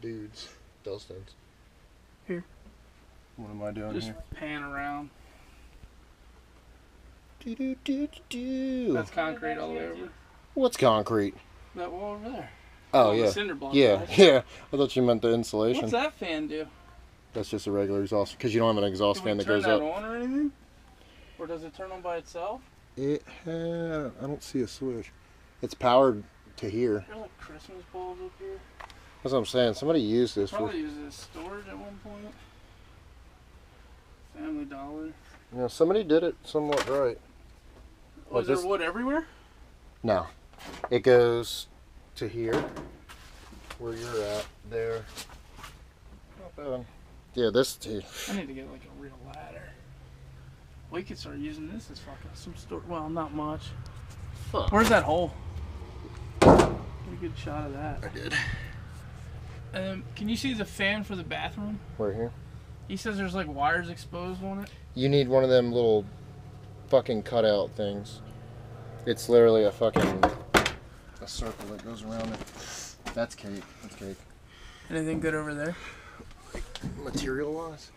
dudes. Dustins. Here. What am I doing Just here? pan around. Do. That's concrete all the way over. What's concrete? That wall over there. Oh, The yeah. cinder block. Yeah, Right? yeah. I thought you meant the insulation. What's that fan do? That's just a regular exhaust, because you don't have an exhaust fan that goes turn up. that on or anything? Or does it turn on by itself? I don't see a switch. It's powered to here. There's like Christmas bulbs up here. That's what I'm saying. Somebody used this for. Probably used it as storage at one point. Family Dollar. You know, somebody did it somewhat right. Was there wood everywhere? No. It goes to here, where you're at, there. Not bad. Yeah, this. I need to get like a real ladder. We could start using this as fucking some store. Well, not much. Fuck. Where's that hole? Get a good shot of that. I did. Can you see the fan for the bathroom? Right here. He says there's like wires exposed on it. You need one of them little fucking cutout things. It's literally a fucking circle that goes around it. That's cake. That's cake. Anything good over there? Material wise?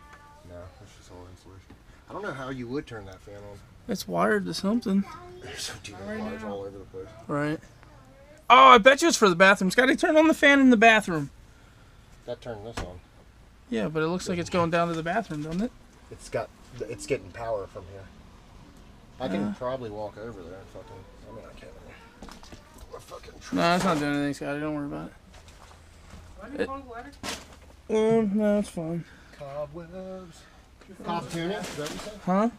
No, that's just all insulation. I don't know how you would turn that fan on. It's wired to something. There's so many wires all over the place. Right. Oh, I bet you it's for the bathroom. Scotty, turn on the fan in the bathroom. That turned this on. Yeah, but it looks like it's going down to the bathroom, doesn't it? It's getting power from here. I can probably walk over there and fucking. I mean, I can't. No, it's not doing anything, Scotty. Don't worry about it. No, it's fine. Cobwebs. Cob tuning? Is that what you said? Huh?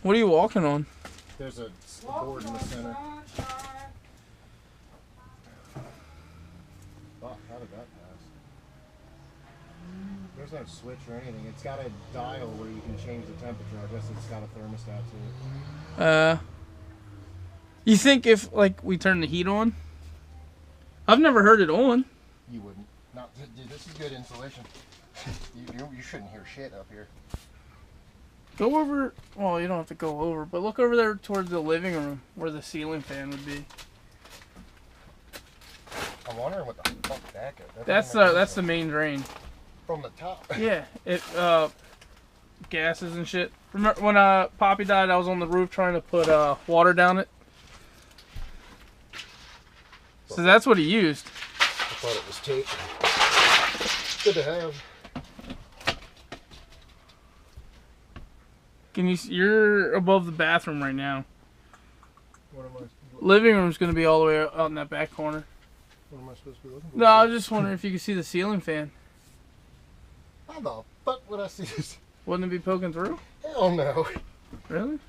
What are you walking on? There's a board in the center. Oh, how did that pass? There's no switch or anything. It's got a dial where you can change the temperature. I guess it's got a thermostat to it. You think if like we turn the heat on? I've never heard it on. You wouldn't. No, dude, this is good insulation. You shouldn't hear shit up here. Go over. Well, you don't have to go over, but look over there towards the living room where the ceiling fan would be. I'm wondering what the fuck that is. That's the main drain. From the top. Yeah, it gases and shit. Remember when Poppy died? I was on the roof trying to put water down it. So that's what he used. I thought it was tape. Good to have. You're above the bathroom right now. What am I? Living room's gonna be all the way out in that back corner. What am I supposed to be looking for? No, I was just wondering if you could see the ceiling fan. How the fuck would I see this? Wouldn't it be poking through? Hell no. Really?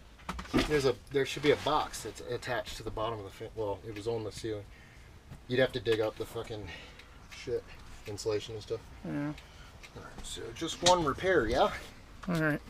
There should be a box that's attached to the bottom of the fan. Well, it was on the ceiling. You'd have to dig up the fucking shit, insulation and stuff. Yeah. Alright, so just one repair, yeah? Alright.